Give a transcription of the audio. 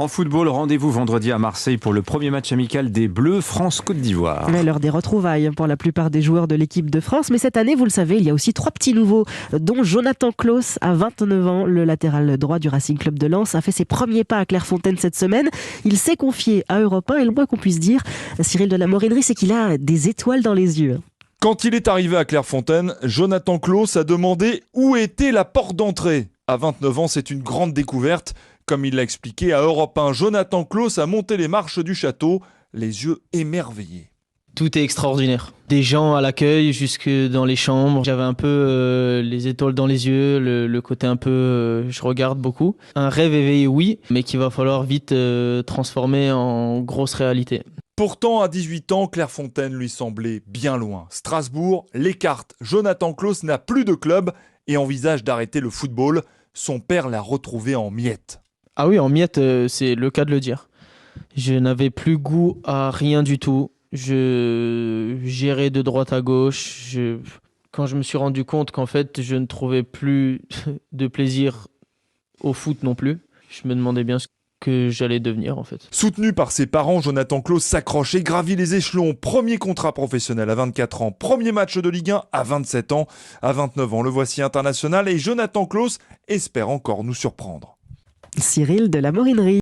En football, rendez-vous vendredi à Marseille pour le premier match amical des Bleus France-Côte d'Ivoire. L'heure des retrouvailles pour la plupart des joueurs de l'équipe de France. Mais cette année, vous le savez, il y a aussi 3 petits nouveaux, dont Jonathan Clauss, à 29 ans. Le latéral droit du Racing Club de Lens a fait ses premiers pas à Clairefontaine cette semaine. Il s'est confié à Europe 1 et le moins qu'on puisse dire, Cyril de la Morinerie, c'est qu'il a des étoiles dans les yeux. Quand il est arrivé à Clairefontaine, Jonathan Clauss a demandé où était la porte d'entrée. À 29 ans, c'est une grande découverte. Comme il l'a expliqué à Europe 1, Jonathan Clauss a monté les marches du château, les yeux émerveillés. Tout est extraordinaire. Des gens à l'accueil, jusque dans les chambres. J'avais un peu les étoiles dans les yeux, le côté un peu je regarde beaucoup. Un rêve éveillé, oui, mais qu'il va falloir vite transformer en grosse réalité. Pourtant, à 18 ans, Clairefontaine lui semblait bien loin. Strasbourg l'écarte. Jonathan Clauss n'a plus de club et envisage d'arrêter le football. Son père l'a retrouvé en miettes. Ah oui, en miettes, c'est le cas de le dire. Je n'avais plus goût à rien du tout. Je gérais de droite à gauche. Quand je me suis rendu compte qu'en fait, je ne trouvais plus de plaisir au foot non plus, je me demandais bien ce que j'allais devenir en fait. Soutenu par ses parents, Jonathan Clauss s'accroche et gravit les échelons. Premier contrat professionnel à 24 ans, premier match de Ligue 1 à 27 ans. À 29 ans, le voici international et Jonathan Clauss espère encore nous surprendre. Cyril de la Morinerie.